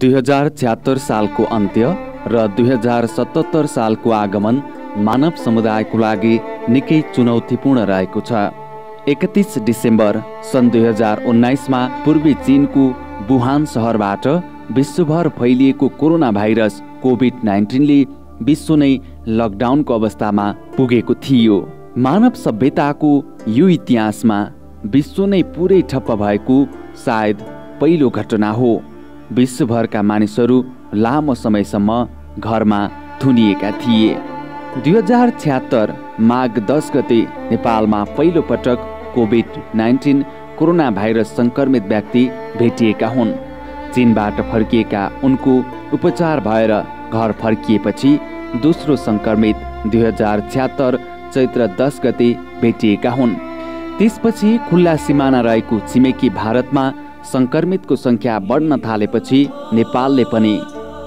2076 सालको अन्त्य र 2077 सालको आगमन मानव समुदायको लागि निकै चुनौतीपूर्ण रहेको छ। 31 डिसेम्बर सन् 2019 मा पूर्वी चीनको वुहान सहरबाट विश्वभर फैलिएको कोरोना भाइरस कोभिड-19 ले विश्व नै लकडाउनको अवस्थामा पुगेको थियो। मानव सभ्यताको यो इतिहासमा विश्व नै पुरै ठप्प भएको सायद पहिलो घटना हो। विश्वभरका मानिसहरू लामो समयसम्म घरमा थुनिएका थिए। 2076 माघ 10 गते नेपालमा पहिलो पटक कोभिड-19 कोरोना भाइरस संक्रमित व्यक्ति भेटिएका हुन्। चीनबाट फर्किएका उनको उपचार भएर घर फर्किएपछि दोस्रो संक्रमित 2076 चैत्र 10 गते भेटिएका हुन्। त्यसपछि खुल्ला सिमाना रहेको छिमेकी भारतमा संक्रमितको संख्या बढ्न थालेपछि नेपालले पनि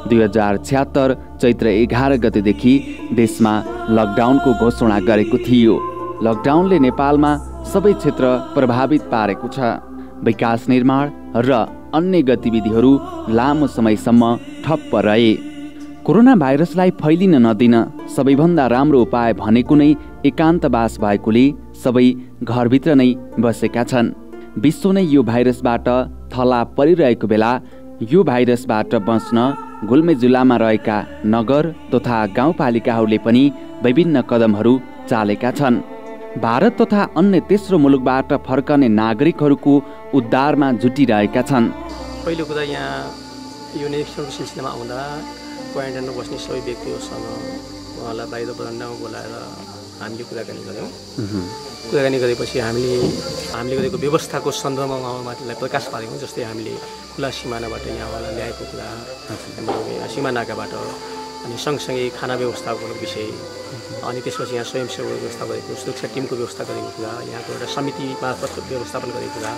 2076 चैत्र 11 गतेदेखि देशमा लकडाउनको घोषणा गरेको थियो। लकडाउनले नेपालमा सबै क्षेत्र प्रभावित पारेको छ। विकास निर्माण र अन्य गतिविधिहरू लामो समयसम्म ठप्प रहे। कोरोना भाइरसलाई फैलिन नदिन सबैभन्दा राम्रो उपाय भनेको नै एकान्तवास भएकोले सबै घरभित्र नै बसेका छन्। विश्व नै यो भाइरसबाट थला परिरहेको बेला यो भाइरसबाट बच्न गुल्मे जिल्लामा रहेका नगर तथा गाउँपालिकाहरूले पनि विभिन्न कदमहरू चालेका छन्। भारत तथा अन्य तेस्रो मुलुकबाट फर्कने नागरिकहरूको उद्धारमा जुटिरहेका छन्। पहिलो कुरा यहाँ यो निरीक्षणको सिलसिलामा आउँदा क्वारेन्टाइनमा बस्ने सबै व्यक्तिहरूसँग उहाँलाई बाहिर बरन्डामा बोलाएर हामीले कुराकानी गऱ्यौँ। कुराकानी गरेपछि हामीले गरेको व्यवस्थाको सन्दर्भमा उहाँमाथिलाई प्रकाश पारेको। जस्तै हामीले खुला सिमानाबाट यहाँ उहाँलाई ल्याएको कुरा, सीमा नाकाबाट, अनि सँगसँगै खाना व्यवस्थापनको विषय, अनि त्यसपछि यहाँ स्वयंसेवक व्यवस्था गरेको, सुरक्षा टिमको व्यवस्था गरेको कुरा, यहाँको एउटा समिति मार्फत व्यवस्थापन गरेको कुरा,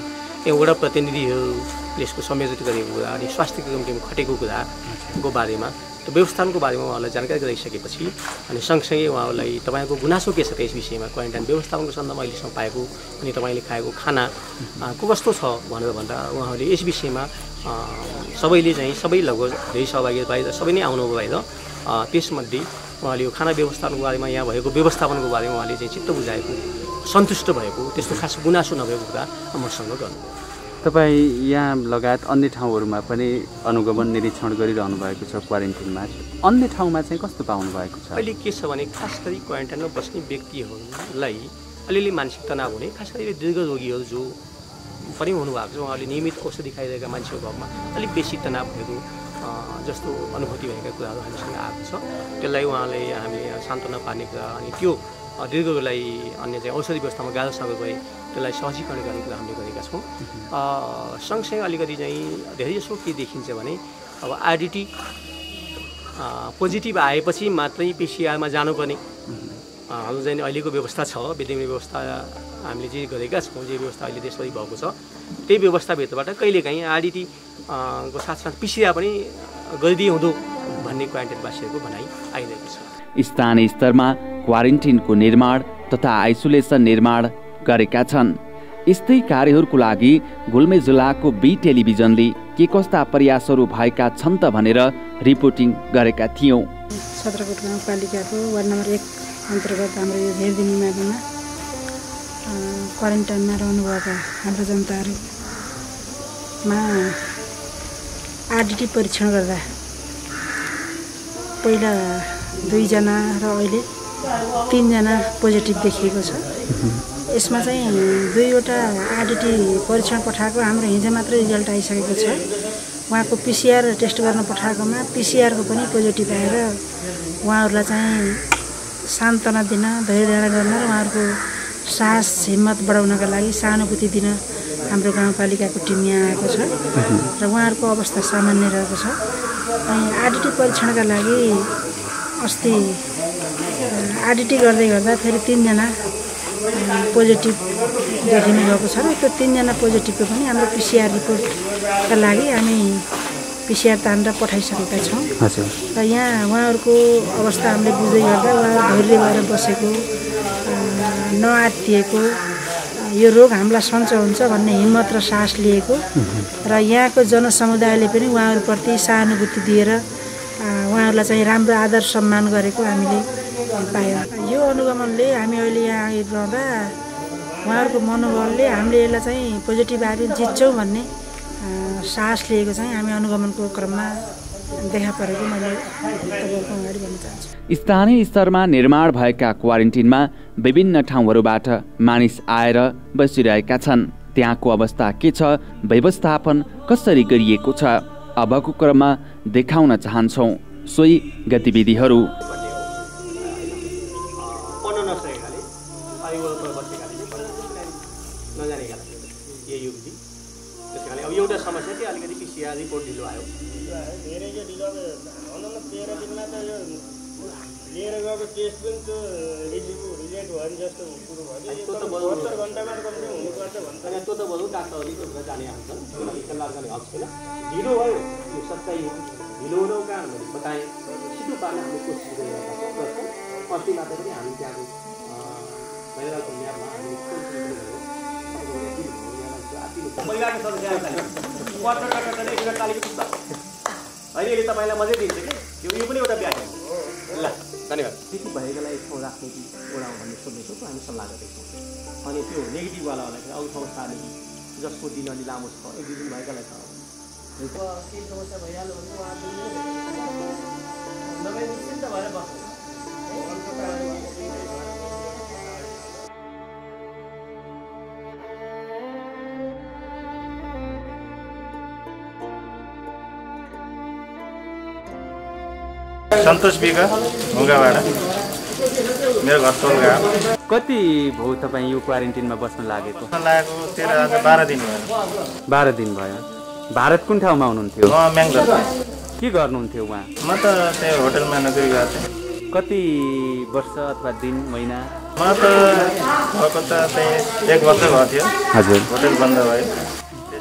एउटा प्रतिनिधिहरूले यसको संयोजित गरेको कुरा, अनि स्वास्थ्य टिम खटेको कुराको बारेमा, त्यो व्यवस्थापनको बारेमा उहाँलाई जानकारी गराइसकेपछि अनि सँगसँगै उहाँलाई तपाईँको गुनासो के छ त यस विषयमा, क्वारेन्टाइन व्यवस्थापनको सन्दर्भमा अहिलेसम्म पाएको अनि तपाईँले खाएको खाना को कस्तो छ भनेर भन्दा उहाँहरूले यस विषयमा सबैले चाहिँ सबै लगभग धेरै सहभागी बाहिर सबै नै आउनुभयो बाहिर। त्यसमध्ये उहाँले यो खाना व्यवस्थापनको बारेमा, यहाँ भएको व्यवस्थापनको बारेमा उहाँले चाहिँ चित्त बुझाएको, सन्तुष्ट भएको, त्यस्तो खास गुनासो नभएको कुरा मसँग गर्नुभयो। तपाईँ यहाँ लगायत अन्य ठाउँहरूमा पनि अनुगमन निरीक्षण गरिरहनु भएको छ क्वारेन्टाइनमा। अन्य ठाउँमा चाहिँ कस्तो पाउनु भएको छ? अहिले के छ भने खास गरी क्वारेन्टाइनमा बस्ने व्यक्तिहरूलाई अलिअलि मानसिक तनाव हुने, खास गरी दीर्घ रोगीहरू जो पनि हुनुभएको छ, उहाँले नियमित औषधि खाइरहेका मान्छेहरूको हकमा अलिक बेसी तनाव भएको जस्तो अनुभूति भएका कुराहरू हामीसँग आएको छ। त्यसलाई उहाँले हामीले सान्त्वना पार्ने कुरा, अनि त्यो दीर्घलाई अन्य चाहिँ औषधि व्यवस्थामा गाह्रो साबित भए त्यसलाई सहजीकरण गर्ने कुरा हामीले गरेका छौँ। सँगसँगै अलिकति चाहिँ धेरै जसो के देखिन्छ भने अब आरडिटी पोजिटिभ आएपछि मात्रै पिसिआरमा जानुपर्ने हाम्रो चाहिँ अहिलेको व्यवस्था छ। विद्यमान व्यवस्था हामीले जे गरेका छौँ, जे व्यवस्था अहिले देशभरि भएको छ, त्यही व्यवस्थाभित्रबाट कहिलेकाहीँ आरडिटी को साथसाथ पिसिआर पनि गरिदिए हुँदो भन्ने क्वारेन्टाइनवासीहरूको भनाइ आइरहेको छ। स्थानीय स्तरमा क्वारेन्टिनको निर्माण तथा आइसोलेसन निर्माण गरेका छन्। यस्तै कार्यहरूको लागि गुल्मे जिल्लाको बी टेलिभिजनले के कस्ता प्रयासहरू भएका छन् त भनेर रिपोर्टिङ गरेका थियौँ। सत्रकोट गाउँपालिकाको वार्ड नम्बर 1 अन्तर्गत हाम्रो यो धेरदिनी माविमा क्वारेन्टाइनमा रहनुभएका हाम्रो जनताहरूमा आरडिटी परीक्षण गर्दा पहिला 2 जना र अहिले 3 जना पोजिटिभ देखिएको छ। यसमा चाहिँ 2वटा आरडिटी परीक्षण पठाएको हाम्रो हिजो मात्रै रिजल्ट आइसकेको छ। उहाँको पिसिआर टेस्ट गर्न पठाएकोमा पिसिआरको पनि पोजिटिभ आएर उहाँहरूलाई चाहिँ सान्त्वना दिन, धैर्य गर्न र उहाँहरूको साहस हिम्मत बढाउनका लागि सहानुभूति दिन हाम्रो गाउँपालिकाको टिम यहाँ आएको छ र उहाँहरूको अवस्था सामान्य रहेको छ। अनि आरडिटी परीक्षणका लागि अस्ति आरडिटी गर्दा फेरि 3 जना पोजिटिभ देखिनु भएको छ र त्यो 3 जना पोजिटिभको पनि हाम्रो पिसिआर रिपोर्टका लागि हामी पिसिआर तानेर पठाइसकेका छौँ। र यहाँ उहाँहरूको अवस्था हामीले बुझ्दै गर्दा उहाँहरू धैर्य भएर बसेको, नआत्तिएको, यो रोग हामीलाई सञ्च हुन्छ भन्ने हिम्मत र साहस लिएको र यहाँको जनसमुदायले पनि उहाँहरूप्रति सहानुभूति दिएर उहाँहरूलाई चाहिँ राम्रो आदर सम्मान गरेको हामीले पायौँ। यो अनुगमनले हामी अहिले यहाँ आइरहँदा उहाँहरूको मनोबलले हामीले यसलाई चाहिँ पोजिटिभ आयो जित्छौँ भन्ने साहस लिएको चाहिँ हामी अनुगमनको क्रममा देखा परेको मैले तपाईँको अगाडि भन्न चाहन्छु। स्थानीय स्तरमा निर्माण भएका क्वारेन्टिनमा विभिन्न ठाउँहरूबाट मानिस आएर बसिरहेका छन्। त्यहाँको अवस्था के छ, व्यवस्थापन कसरी गरिएको छ, अबको क्रममा देखाउन चाहन्छौँ सोही गतिविधिहरू। एउटा समस्या चाहिँ अलिकति पिसिआर रिपोर्ट ढिलो आयो। धेरै चाहिँ ढिलो भनौँ न 13 दिनमा त यो लिएर गएको टेस्ट पनि त्यो रिजेक्ट भयो नि जस्तो कुरो भयो। यो त 72 घन्टामा कम्प्लिट हुनुपर्छ भन्छ। अनि त्यो त बरु डाक्टरहरूले जाने आउँछन्, इलाज गर्ने हक छैन। ढिलो भयो यो सच्चाइ हो। ढिलो हुनुको कारण मैले बताएँ, छिटो पार्ने हामीले कोसिस गरिरहेका छौँ। अस्ति मात्र पनि हामी त्यहाँको बाहिरको ल्याबमा हामीले पहिलाको सदस्य अहिले तपाईँलाई मजै दिन्छ कि यो पनि एउटा व्याख्या ल धन्यवाद। त्यति भएकोलाई ठाउँ राख्ने कि एउटा भन्ने सोध्दैछौँ, हामी सल्लाह गर्दैछौँ। अनि त्यो नेगेटिभवालाहरूलाई चाहिँ अरू ठाउँ सार्ने जसको दिन अलि लामो छ, 1-2 दिन भएकोलाई छ केही समस्या भइहाल्यो भने उहाँ निश्चिन्त भएर बस्नु। सन्तोष बिका हुँगाबाट, मेरो घर टोलगा। कति भयो तपाईँ यो क्वारेन्टिनमा बस्न लागेको? लागेको 12 दिन भयो। 12 दिन भयो। भारत कुन ठाउँमा हुनुहुन्थ्यो? म म्याङ्गलोर। के गर्नुहुन्थ्यो उहाँ? म त त्यही होटलमा नोकरी गएको थिएँ। कति वर्ष अथवा दिन महिना? म त भएको त त्यही 1 वर्ष भएको थियो। हजुर। होटल बन्द भयो।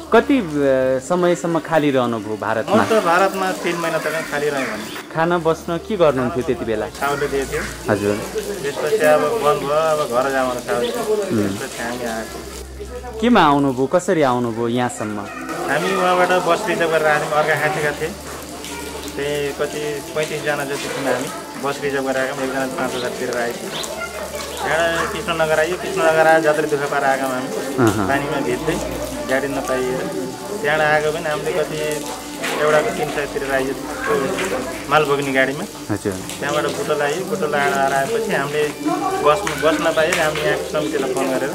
कति समयसम्म खाली रहनुभयो भारतमा? म त भारतमा 3 महिना तक खाली रहेँ भने। खाना बस्न के गर्नुहुन्थ्यो त्यति बेला? साउले दिएको थियो। हजुर। त्यसपछि अब बन्द भयो, अब घर जाउँ साउले। त्यसपछि हामी आएको। केमा आउनुभयो, कसरी आउनुभयो यहाँसम्म? हामी उहाँबाट बस रिजर्भ गरेर आयौँ। अर्का खाँचेका थिए, त्यही कति 35 जना जति थियौँ हामी। बस रिजर्भ गरेर आयौँ। एकजना 5,000 तिरेर आएछौँ। त्यहाँबाट कृष्णनगर आयो। कृष्णनगर आयो, जत्रै दुःख पाएर आएका हामी। पानीमा भिज्दै गाडी नपाइएर त्यहाँबाट आएको पनि हामीले कति एउटाको 300 तिरेर आइयो माल बोक्ने गाडीमा। हजुर। त्यहाँबाट बुटोल आयो। बुटोल आएपछि हामीले बस्न पाइयो। हामीले यहाँको समितिलाई फोन गरेर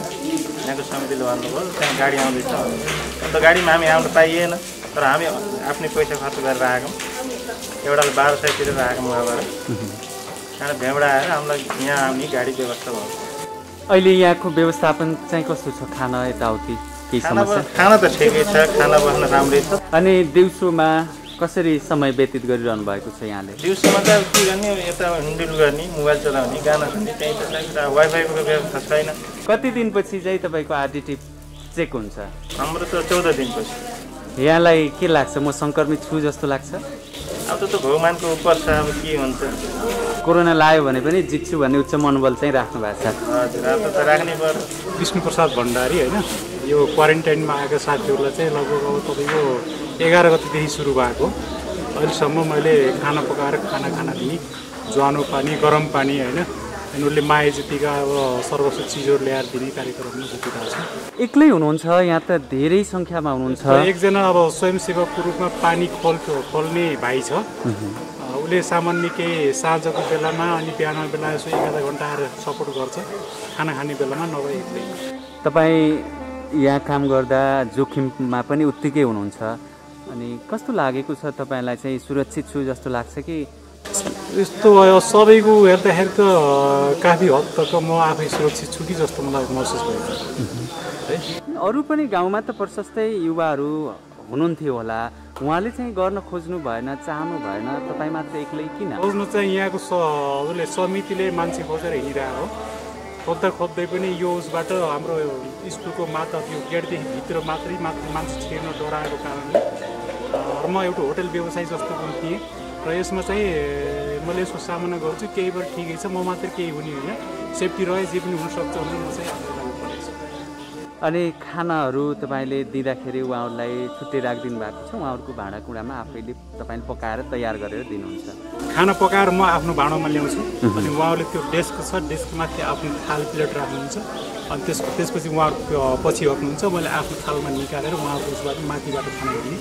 यहाँको समितिले भन्नुभयो त्यहाँ गाडी आउँदैछ। अन्त गाडीमा हामी आउनु पाइएन, तर हामी आफ्नै पैसा खर्च गरेर आएछौँ। एउटाले 1200 तिरेर आएछौँ उहाँबाट। त्यहाँबाट भ्याउँबाट आएर हामीलाई यहाँ आउने गाडी व्यवस्था भयो। अहिले यहाँको व्यवस्थापन चाहिँ कस्तो छ? खाना यताउति केही समस्या? खाना त ठिकै छ, खाना बस्न राम्रै छ। अनि दिउँसोमा कसरी समय व्यतीत गरिरहनु भएको छ यहाँले? दिउँसोमा त के गर्ने, यता हिँडडुल गर्ने, मोबाइल चलाउने, गाना सुन्ने, त्यही त चाहिन्छ। वाइफाईको व्यवस्था छैन। कति दिनपछि चाहिँ तपाईँको आरडिटी चेक हुन्छ? हाम्रो त 14 दिनपछि। यहाँलाई के लाग्छ, म सङ्क्रमित छु जस्तो लाग्छ? अब त भगवान्को उपर छ, अब के हुन्छ। कोरोना लाग्यो भने पनि जित्छु भन्ने उच्च मनोबल चाहिँ राख्नु भएको छ? हजुर, अब त राख्नै पर्यो। विष्णुप्रसाद भण्डारी होइन, यो क्वारेन्टाइनमा आएका साथीहरूलाई चाहिँ लगभग अब तपाईँको 11 गतिदेखि सुरु भएको। अहिलेसम्म मैले खाना पकाएर खाना दिएँ, ज्वानो पानी, गरम पानी होइन। अनि उसले माया जतिका अब सर्वस्व चिजहरू ल्याएर दिने कार्यक्रममा जुटिरहेको छ। एक्लै हुनुहुन्छ यहाँ त धेरै सङ्ख्यामा हुनुहुन्छ? एकजना अब स्वयंसेवकको रूपमा पानी खोल्ने भाइ छ। उसले सामान्य केही साँझको बेलामा अनि बिहान बेला यसो 1-आधा घन्टा आएर सपोर्ट गर्छ, खाना खाने बेलामा नभए एक्लै। तपाईँ यहाँ काम गर्दा जोखिममा पनि उत्तिकै हुनुहुन्छ, अनि कस्तो लागेको छ तपाईँलाई? चाहिँ सुरक्षित छु जस्तो लाग्छ कि? यस्तो भयो सबैको हेर्दाखेरि त काफी हद तक म आफै सुरक्षित छु कि जस्तो मलाई महसुस भएको छ। अरू पनि गाउँमा त प्रशस्तै युवाहरू हुनुहुन्थ्यो होला, उहाँले चाहिँ गर्न खोज्नु भएन, चाहनु भएन, तपाईँ मात्र एक्लै किन? खोज्नु चाहिँ यहाँको उसले समितिले मान्छे खोजेर हिँडिरहेको हो। खोज्दै पनि यो उसबाट हाम्रो स्कुलको मात्र त्यो गेटदेखि भित्र मात्रै मान्छे छिर्न डराएको कारणले म एउटा होटल व्यवसायी जस्तो पनि थिएँ र यसमा चाहिँ मैले यसको सामना गर्छु। केही बेर ठिकै छ, म मात्र केही हुने होइन, सेफ्टी रहे जे पनि हुनसक्छ भनेर म चाहिँ आफूलाई लाग्नु परेको छ। अनि खानाहरू तपाईँले दिँदाखेरि उहाँहरूलाई छुट्टै राखिदिनु भएको छ उहाँहरूको भाँडाकुँडामा आफैले तपाईँले पकाएर तयार गरेर दिनुहुन्छ खाना पकाएर म आफ्नो भाँडामा ल्याउँछु अनि उहाँहरूले त्यो डेस्क छ डेस्कको माथि आफ्नो थाल प्लेट राख्नुहुन्छ अनि त्यसपछि उहाँहरू पछि हट्नुहुन्छ मैले आफ्नो थालमा निकालेर उहाँहरूको उसबाट माथिबाट खाना दिने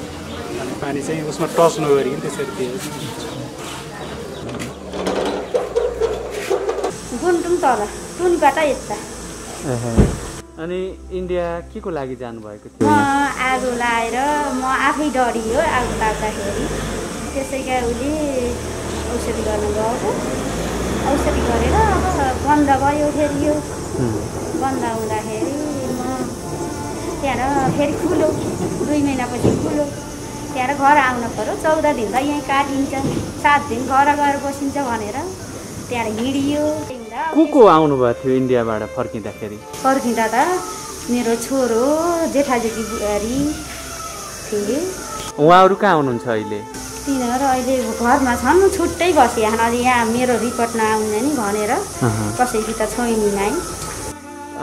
अनि पानी चाहिँ उसमा टच नगरिकन त्यसरी दिएर गुन्टुङ तल टुनीबाट यता अनि इन्डिया के को लागि जानुभएको म थियो आगो लाएर म आफै डरियो आगो लाग्दाखेरि त्यसैका उसले औषधि गर्न गएको औषधि गरेर अब बन्द भयो फेरि यो बन्द हुँदाखेरि म त्यहाँबाट फेरि खुलो 2 महिनापछि खुलो त्यहाँबाट घर आउनु पऱ्यो 14 दिन त यहीँ काटिन्छ 7 दिन घर गएर बसिन्छ भनेर त्यहाँबाट हिँडियो को आउनुभएको थियो इन्डियाबाट फर्किँदाखेरि त मेरो छोरो जेठाजेठी बुहारी थिए उहाँहरू कहाँ आउनुहुन्छ अहिले तिनीहरू अहिले घरमा छन् छुट्टै बसिया अहिले यहाँ मेरो रिपोर्ट नआउने नि भनेर कसैकी त छोइनी नै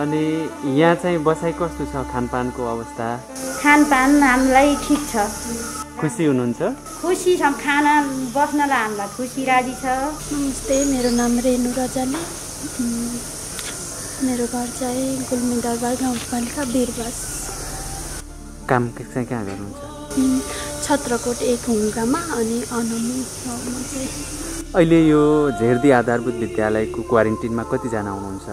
अनि यहाँ चाहिँ बसाइ कस्तो छ खानपानको अवस्था खानपान हामीलाई ठिक छ खुसी हुनुहुन्छ खुसी छ खाना बस्नलाई हामीलाई खुसी राजी छ नमस्ते मेरो नाम रेणु रजाली मेरो घर चाहिँ गुल्मी दरबार गाउँपालिका वीरबास काम चाहिँ कहाँ गर्नुहुन्छ छत्रकोट 1 हुङ्गामा अनि अनमु ठाउँमा चाहिँ अहिले यो झेर्दी आधारभूत विद्यालयको क्वारेन्टिनमा कतिजना हुनुहुन्छ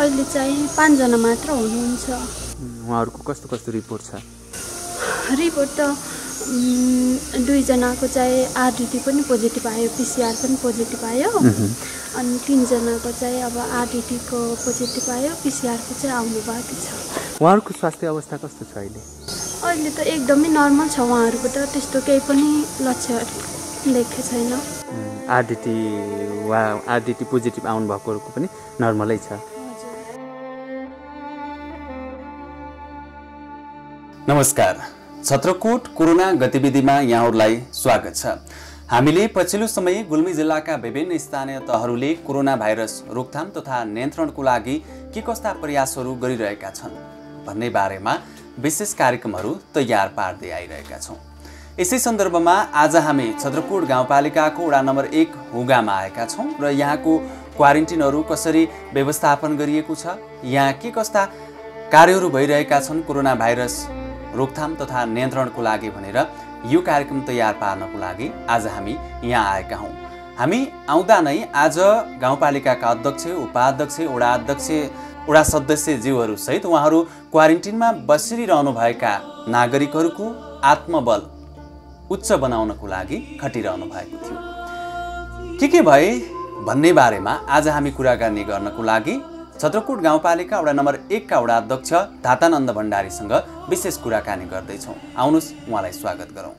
अहिले चाहिँ 5 जना मात्र हुनुहुन्छ उहाँहरूको कस्तो कस्तो रिपोर्ट छ रिपोर्ट त 2 जनाको चाहिँ आरडिटी पनि पोजिटिभ आयो पिसिआर पनि पोजिटिभ आयो अनि 3 जनाको चाहिँ अब आरडिटीको पोजिटिभ आयो पिसिआरको चाहिँ आउनु बाँकी छ उहाँहरूको स्वास्थ्य अवस्था कस्तो छ अहिले अहिले त एकदमै नर्मल छ उहाँहरूको त त्यस्तो केही पनि लक्षण देखेको छैन आरडिटी पोजिटिभ आउनु भएकोहरूको पनि नर्मलै छ नमस्कार छत्रकोट कोरोना गतिविधिमा यहाँहरूलाई स्वागत छ हामीले पछिल्लो समय गुल्मी जिल्लाका विभिन्न स्थानीय तहहरूले कोरोना भाइरस रोकथाम तथा नियन्त्रणको लागि के कस्ता प्रयासहरू गरिरहेका छन् भन्ने बारेमा विशेष कार्यक्रमहरू तयार पार्दै आइरहेका छौँ यसै सन्दर्भमा आज हामी छत्रकोट गाउँपालिकाको वडा नम्बर 1 हुगामा आएका छौँ र यहाँको क्वारेन्टिनहरू कसरी व्यवस्थापन गरिएको छ यहाँ के कस्ता कार्यहरू भइरहेका छन् कोरोना भाइरस रोकथाम तथा नियन्त्रणको लागि भनेर यो कार्यक्रम तयार पार्नको लागि आज हामी यहाँ आएका हौँ हामी आउँदा नै आज गाउँपालिकाका अध्यक्ष उपाध्यक्ष वडा अध्यक्ष वडा सदस्यज्यूहरू सहित उहाँहरू क्वारेन्टिनमा बसिरहनुभएका नागरिकहरूको आत्मबल उच्च बनाउनको लागि खटिरहनु भएको थियो के भए भन्ने बारेमा आज हामी कुराकानी गर्नको लागि छत्रकोट गाउँपालिका वडा नम्बर 1 का वडा अध्यक्ष धातानन्द भण्डारीसँग विशेष कुराकानी गर्दैछौँ आउनुहोस् उहाँलाई स्वागत गरौँ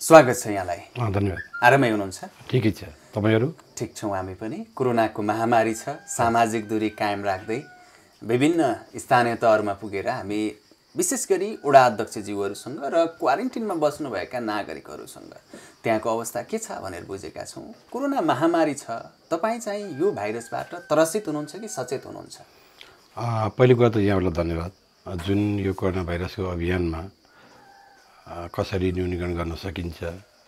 स्वागत छ यहाँलाई धन्यवाद आरामै हुनुहुन्छ ठिकै छ तपाईहरु ठिक छौँ हामी पनि कोरोनाको महामारी छ सामाजिक दूरी कायम राख्दै विभिन्न स्थानीय तहमा पुगेर हामी विशेष गरी वडा अध्यक्षज्यूहरूसँग र क्वारेन्टिनमा बस्नुभएका नागरिकहरूसँग त्यहाँको अवस्था के छ भनेर बुझेका छौँ कोरोना महामारी छ तपाईँ चाहिँ यो भाइरसबाट त्रसित हुनुहुन्छ कि सचेत हुनुहुन्छ पहिलो कुरा त यहाँलाई धन्यवाद जुन यो कोरोना भाइरसको अभियानमा कसरी न्यूनीकरण गर्न सकिन्छ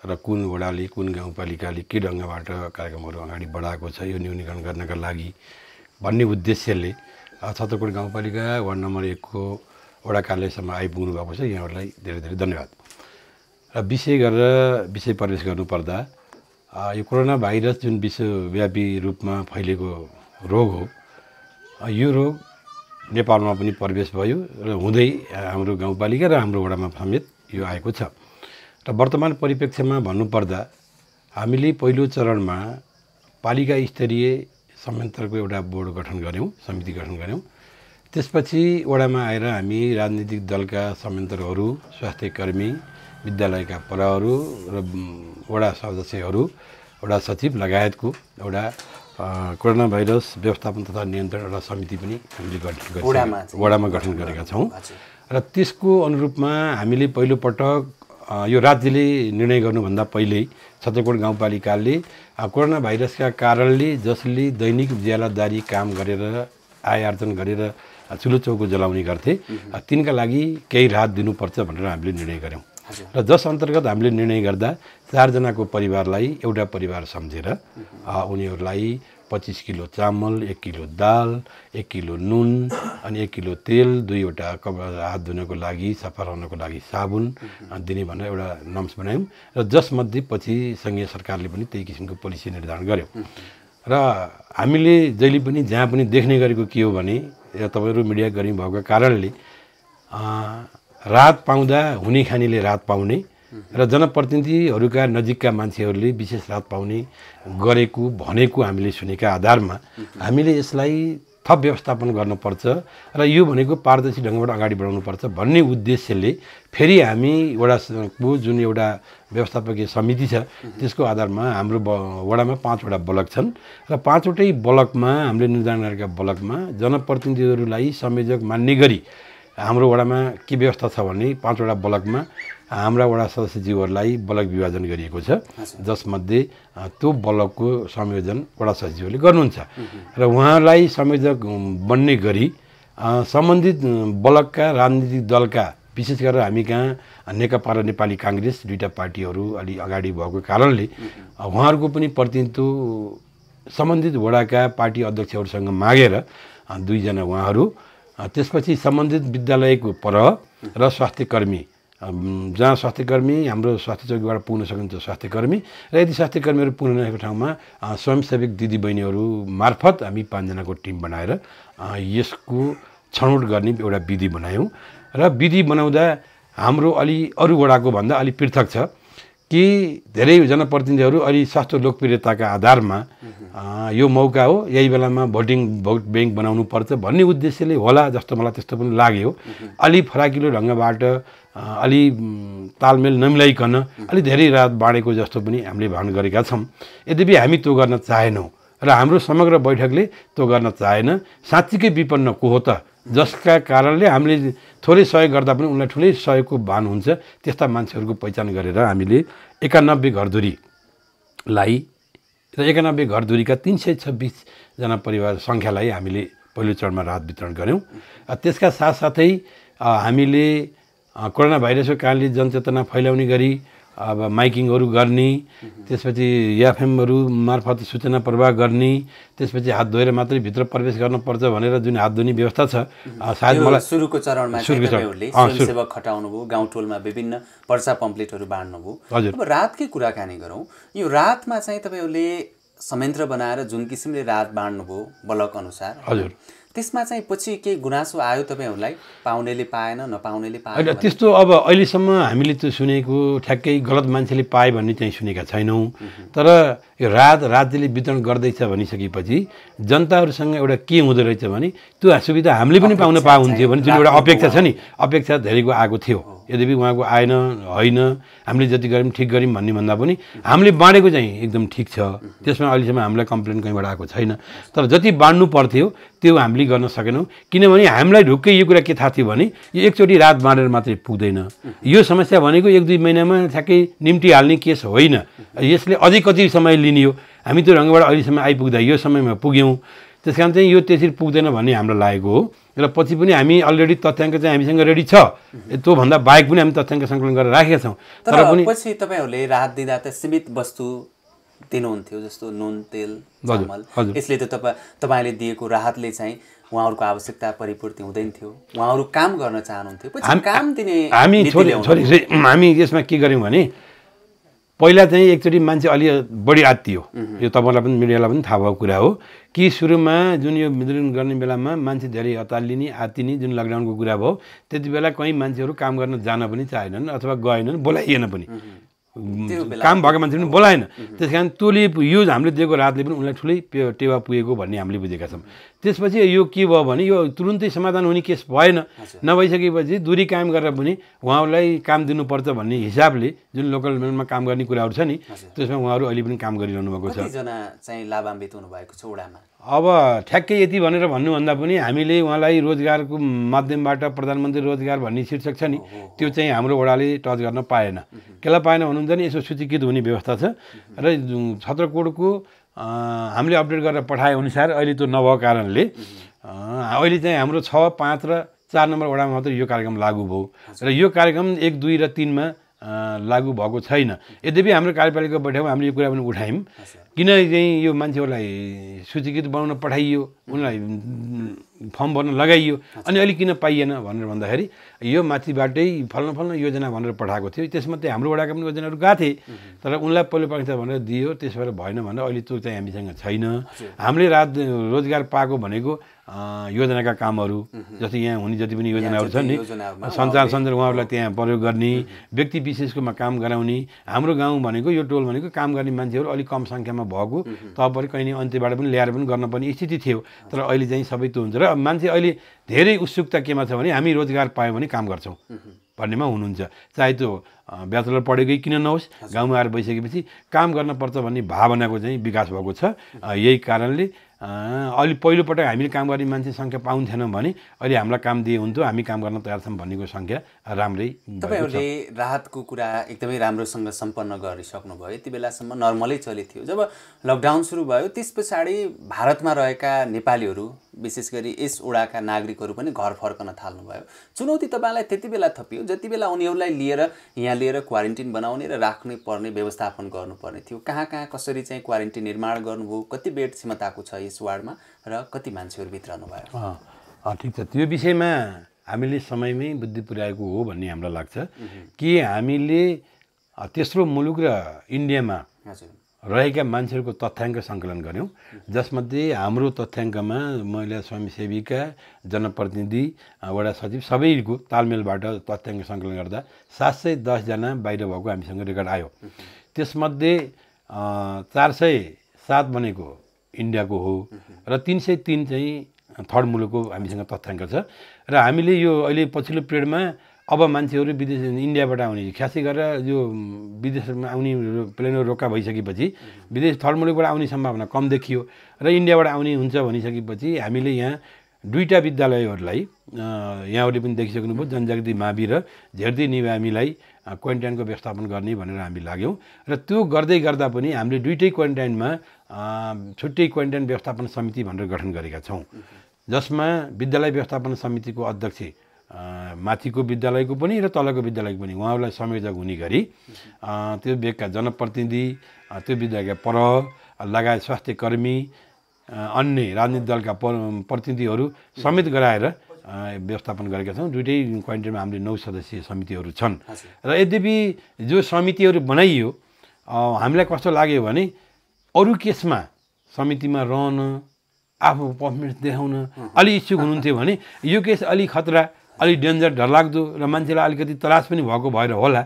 र कुन वडाले कुन गाउँपालिकाले के ढङ्गबाट कार्यक्रमहरू अगाडि बढाएको छ यो न्यूनीकरण गर्नका लागि भन्ने उद्देश्यले छत्रकोट गाउँपालिका वार्ड नम्बर 1 को वडा कार्यालयसम्म आइपुग्नु भएको छ यहाँहरूलाई धेरै धेरै धन्यवाद र विषय प्रवेश गर्नुपर्दा यो कोरोना भाइरस जुन विश्वव्यापी रूपमा फैलेको रोग हो यो रोग नेपालमा पनि प्रवेश भयो र हुँदै हाम्रो गाउँपालिका र हाम्रो वडामा समेत यो आएको छ र वर्तमान परिप्रेक्ष्यमा भन्नुपर्दा हामीले पहिलो चरणमा पालिका स्तरीय संयन्त्रको एउटा बोर्ड गठन गर्यौं समिति गठन गर्यौं त्यसपछि वडामा आएर हामी राजनीतिक दलका संयन्त्रहरू स्वास्थ्य कर्मी विद्यालयका प्रहहरू र वडा सदस्यहरू वडा सचिव लगायतको एउटा कोरोना भाइरस व्यवस्थापन तथा नियन्त्रण एउटा समिति पनि हामीले वडामा गठन गरेका छौँ र त्यसको अनुरूपमा हामीले पहिलो पटक यो राज्यले निर्णय गर्नुभन्दा पहिल्यै छत्रकोट गाउँपालिकाले कोरोना भाइरसका कारणले जसले दैनिक ज्यालादारी काम गरेर आय आर्जन गरेर चुलो चौको जलाउने गर्थे तिनका लागि केही राहत दिनुपर्छ भनेर हामीले निर्णय गऱ्यौँ र जस अन्तर्गत हामीले निर्णय गर्दा 4 जनाको परिवारलाई एउटा परिवार सम्झेर उनीहरूलाई 25 किलो चामल 1 किलो दाल 1 किलो नुन अनि 1 किलो तेल 2वटा हात धुनको लागि सफा रहनको लागि साबुन दिने भनेर एउटा नम्स बनायौँ र जसमध्ये पछि सङ्घीय सरकारले पनि त्यही किसिमको पोलिसी निर्धारण गर्यो र हामीले जहिले पनि जहाँ पनि देख्ने गरेको के हो भने तपाईँहरू मिडिया गर्मी भएको कारणले राहत पाउँदा हुने खानेले राहत पाउने र जनप्रतिनिधिहरूका नजिकका मान्छेहरूले विशेष राहत पाउने गरेको भनेको हामीले सुनेका आधारमा हामीले यसलाई थप व्यवस्थापन गर्नुपर्छ र यो भनेको पारदर्शी ढङ्गबाट अगाडि बढाउनुपर्छ भन्ने उद्देश्यले फेरि हामी वडाको जुन एउटा व्यवस्थापकीय समिति छ त्यसको आधारमा हाम्रो वडामा 5वटा ब्लक छन् र 5वटै ब्लकमा हामीले निर्धारण गरेका ब्लकमा जनप्रतिनिधिहरूलाई संयोजक मान्ने गरी हाम्रो वडामा के व्यवस्था छ भने 5वटा ब्लकमा हाम्रा वडा सदस्यज्यूहरूलाई ब्लक विभाजन गरिएको छ जसमध्ये त्यो ब्लकको संयोजन वडा सदस्यज्यूहरूले गर्नुहुन्छ र उहाँलाई संयोजक बन्ने गरी सम्बन्धित ब्लकका राजनीतिक दलका विशेष गरेर हामी कहाँ नेकपा र नेपाली काङ्ग्रेस 2टा पार्टीहरू अलि अगाडि भएको कारणले उहाँहरूको पनि प्रतिनिधित्व सम्बन्धित वडाका पार्टी अध्यक्षहरूसँग मागेर 2 जना उहाँहरू त्यसपछि सम्बन्धित विद्यालयको पर र स्वास्थ्यकर्मी जहाँ स्वास्थ्यकर्मी हाम्रो स्वास्थ्य चौकीबाट पुग्न सकिन्छ स्वास्थ्यकर्मी र यदि स्वास्थ्यकर्मीहरू पुग्न नसकेको ठाउँमा स्वयंसेवक दिदीबहिनीहरू मार्फत हामी 5 जनाको टिम बनाएर यसको छनौट गर्ने एउटा विधि बनायौँ र विधि बनाउँदा हाम्रो अलि अरू वडाको भन्दा अलि पृथक छ कि धेरै जनप्रतिनिधिहरू अलि सस्तो लोकप्रियताका आधारमा यो मौका हो यही बेलामा भोट ब्याङ्क बनाउनु पर्छ भन्ने उद्देश्यले होला जस्तो मलाई त्यस्तो पनि लाग्यो अलि फराकिलो ढङ्गबाट अलि तालमेल नमिलाइकन अलि धेरै राहत बाँडेको जस्तो पनि हामीले भान गरेका छौँ यद्यपि हामी त्यो गर्न चाहेनौँ र हाम्रो समग्र बैठकले त्यो गर्न चाहेन साँच्चीकै विपन्न को हो त जसका कारणले हामीले थोरै सहयोग गर्दा पनि उनलाई ठुलै सहयोगको भान हुन्छ त्यस्ता मान्छेहरूको पहिचान गरेर हामीले 91 घरधुरीलाई र 91 घरधुरीका 326 जना परिवार सङ्ख्यालाई हामीले पहिलो चरणमा राहत वितरण गऱ्यौँ त्यसका साथसाथै हामीले कोरोना भाइरसको कारणले जनचेतना फैलाउने गरी अब माइकिङहरू गर्ने त्यसपछि एफएमहरू मार्फत सूचना प्रवाह गर्ने त्यसपछि हात धोएर मात्रै भित्र प्रवेश गर्नुपर्छ भनेर जुन हात धुने व्यवस्था छ सायद मलाई सुरुको चरणमा तपाईहरुले स्वयंसेवक खटाउनुभयो गाउँटोलमा विभिन्न पर्चा पम्पलेटहरू बाँड्नुभयो अब रातकै कुराकानी गरौँ यो रातमा चाहिँ तपाईहरुले संयन्त्र बनाएर जुन किसिमले रात बाँड्नुभयो ब्लक अनुसार हजुर त्यसमा चाहिँ पछि केही गुनासो आयो तपाईहरुलाई पाउनेले पाएन नपाउनेले पाएन त्यस्तो अब अहिलेसम्म हामीले त्यो सुनेको ठ्याक्कै गलत मान्छेले पाए भन्ने चाहिँ सुनेका छैनौँ तर यो राज्यले वितरण गर्दैछ भनिसकेपछि जनताहरूसँग एउटा के हुँदो रहेछ भने त्यो सुविधा हामीले पनि पाउन पाउँथ्यो भने जुन एउटा अपेक्षा छ नि अपेक्षा धेरैको आएको थियो यद्यपि उहाँको आएन होइन हामीले जति गऱ्यौँ ठिक गऱ्यौँ भन्ने भन्दा पनि हामीले बाँडेको चाहिँ एकदम ठिक छ त्यसमा अहिलेसम्म हामीलाई कम्प्लेन कहीँबाट आएको छैन तर जति बाँड्नु पर्थ्यो त्यो हामीले गर्न सकेनौँ किनभने हामीलाई ढुक्कै यो कुरा के थाहा थियो भने यो एकचोटि रात बाँडेर मात्रै पुग्दैन यो समस्या भनेको 1-2 महिनामा ठ्याक्कै निम्ति हाल्ने केस होइन यसले अझै कति समय लिने हो हामी त्यो ढङ्गबाट अहिलेसम्म आइपुग्दा यो समयमा पुग्यौँ त्यस कारण चाहिँ यो त्यसरी पुग्दैन भन्ने हामीलाई लागेको हो र पछि पनि हामी अलरेडी तथ्याङ्क चाहिँ हामीसँग रेडी छ त्योभन्दा बाहेक पनि हामी तथ्याङ्क सङ्कलन गरेर राखेका छौँ तर पनि पछि तपाईँहरूले राहत दिँदा त सीमित वस्तु दिनुहुन्थ्यो जस्तो नुन तेल चामल यसले त तपाईँले दिएको राहतले चाहिँ उहाँहरूको आवश्यकता परिपूर्ति हुँदैन थियो उहाँहरू काम गर्न चाहनुहुन्थ्यो पछि काम दिने हामी यसमा के गर्यौँ भने पहिला चाहिँ एकचोटि मान्छे अलि बढी आत्तियो यो तपाईँलाई पनि मिडियालाई पनि थाहा भएको कुरा हो कि सुरुमा जुन यो वितरण गर्ने बेलामा मान्छे धेरै अतालिने आत्तिने जुन लकडाउनको कुरा भयो त्यति बेला कहीँ मान्छेहरू काम गर्न जान पनि चाहेनन् अथवा गएनन् बोलाइएन पनि काम भएको मान्छे पनि बोलाएन त्यस कारण तँले यो हामीले दिएको राहतले पनि उनलाई ठुलै टेवा पुगेको भन्ने हामीले बुझेका छौँ त्यसपछि यो के भयो भने यो तुरुन्तै समाधान हुने केस भएन नभइसकेपछि दूरी कायम गरेर पनि उहाँहरूलाई काम दिनुपर्छ भन्ने हिसाबले जुन लोकल लेभलमा काम गर्ने कुराहरू छ नि त्यसमा उहाँहरू अहिले पनि काम गरिरहनु भएको छ कतिजना चाहिँ लाभान्वित हुनुभएको छ वडामा अब ठ्याक्कै यति भनेर भन्नुभन्दा पनि हामीले उहाँलाई रोजगारको माध्यमबाट प्रधानमन्त्री रोजगार भन्ने शीर्षक छ नि त्यो चाहिँ हाम्रो वडाले टच गर्न पाएन केलाई पाएन भन्नुहुन्छ नि यसो सूचीकृत हुने व्यवस्था छ र छत्रकोटको हामीले अपडेट गरेर पठाए अनुसार अहिले त्यो नभएको कारणले अहिले चाहिँ हाम्रो 6, 5 र 4 नम्बर वडामा मात्र यो कार्यक्रम लागू भयो र यो कार्यक्रम 1, 2 र 3 मा लागू भएको छैन। यद्यपि हाम्रो कार्यपालिका बैठकमा हामीले यो कुरा पनि उठायौँ किन चाहिँ यो मान्छेहरूलाई सूचीकृत बनाउन पठाइयो, उनलाई फर्म भर्न लगाइयो अनि अलिक किन पाइएन भनेर भन्दाखेरि यो माथिबाटै फल्न योजना भनेर पठाएको थियो। त्यसमध्ये हाम्रो वडाका पनि योजनाहरू गएको थिए तर उनलाई पहिलो प्राथमिकता भनेर दियो, त्यसबाट भएन भनेर अहिले त्यो चाहिँ हामीसँग छैन। हामीले रोजगार पाएको भनेको योजनाका कामहरू जस्तै यहाँ हुने जति पनि योजनाहरू छन् नि सञ्चार उहाँहरूलाई त्यहाँ प्रयोग गर्ने, व्यक्ति विशेषकोमा काम गराउने। हाम्रो गाउँ भनेको यो टोल भनेको काम गर्ने मान्छेहरू अलिक कम सङ्ख्यामा भएको तबरी कहीँ अन्त्यबाट पनि ल्याएर पनि गर्न पर्ने स्थिति थियो। तर अहिले चाहिँ सबै त्यो हुन्छ र मान्छे अहिले धेरै उत्सुकता केमा छ भने हामी रोजगार पायौँ भने काम गर्छौँ भन्नेमा हुनुहुन्छ। चाहे त्यो ब्याचलर पढेकै किन नहोस्, गाउँमा आएर बसिसकेपछि काम गर्न पर्छ भन्ने भावनाको चाहिँ विकास भएको छ। यही कारणले अहिले पहिलोपटक हामीले काम गर्ने मान्छे सङ्ख्या पाउँथेनौँ भने अहिले हामीलाई काम दिए हुन्थ्यो, हामी काम गर्न तयार छौँ भन्नेको सङ्ख्या राम्रै। तपाईँहरूले राहतको कुरा एकदमै राम्रोसँग सम्पन्न गरिसक्नुभयो। यति बेलासम्म नर्मलै चलेथ्यो। जब लकडाउन सुरु भयो त्यस पछाडि भारतमा रहेका नेपालीहरू विशेष गरी यस ओडाका नागरिकहरू पनि घर फर्कन थाल्नुभयो। चुनौती तपाईँलाई त्यति बेला थपियो जति बेला उनीहरूलाई यहाँ लिएर क्वारेन्टिन बनाउने र राख्ने पर्ने व्यवस्थापन गर्नुपर्ने थियो। कहाँ कसरी चाहिँ क्वारेन्टिन निर्माण गर्नुभयो, कति बेड क्षमताको छ यस वार्डमा र कति मान्छेहरू भित्रनु भयो? ठिक छ, त्यो विषयमा हामीले समयमै बुद्धि पुर्याएको हो भन्ने हामीलाई लाग्छ कि हामीले तेस्रो मुलुक र इन्डियामा रहेका मान्छेहरूको तथ्याङ्क सङ्कलन गऱ्यौँ जसमध्ये हाम्रो तथ्याङ्कमा महिला स्वयंसेविका, जनप्रतिनिधि, वडा सचिव सबैको तालमेलबाट तथ्याङ्क सङ्कलन गर्दा 710 जना बाहिर भएको हामीसँग रेकर्ड आयो। त्यसमध्ये 407 भनेको इन्डियाको हो र 303 चाहिँ थर्ड मुलुकको हामीसँग तथ्याङ्क छ। र हामीले यो अहिले पछिल्लो पिरियडमा अब मान्छेहरू विदेश इन्डियाबाट आउने खासै गरेर यो विदेशमा आउने प्लेनहरू रोका भइसकेपछि विदेश थर्ड मुलुकबाट आउने सम्भावना कम देखियो र इन्डियाबाट आउने हुन्छ भनिसकेपछि हामीले यहाँ 2टा विद्यालयहरूलाई यहाँहरूले पनि देखिसक्नुभयो, जनजागृति मावि र झेर्दी निवामीलाई क्वारेन्टाइनको व्यवस्थापन गर्ने भनेर हामी लाग्यौँ। र त्यो गर्दै गर्दा पनि हामीले 2टै क्वारेन्टाइनमा छुट्टै क्वारेन्टाइन व्यवस्थापन समिति भनेर गठन गरेका छौँ जसमा विद्यालय व्यवस्थापन समितिको अध्यक्ष माथिको विद्यालयको पनि र तलको विद्यालयको पनि उहाँहरूलाई संयोजक हुने गरी त्यो बेगका जनप्रतिनिधि, त्यो विद्यालयका लगायत स्वास्थ्य कर्मी, अन्य राजनीतिक दलका प्रतिनिधिहरू समेत गराएर व्यवस्थापन गरेका छौँ। 2टै क्वारेन्टाइनमा हामीले 9 सदस्यीय समितिहरू छन्। र यद्यपि जो समितिहरू बनाइयो हामीलाई कस्तो लाग्यो भने अरू केसमा समितिमा रहन, आफ्नो पर्फर्मेन्स देखाउन अलि इच्छुक हुनुहुन्थ्यो भने यो केस अलि खतरा, अलि डेन्जर, डरलाग्दो र मान्छेलाई अलिकति त्रास पनि भएको भएर होला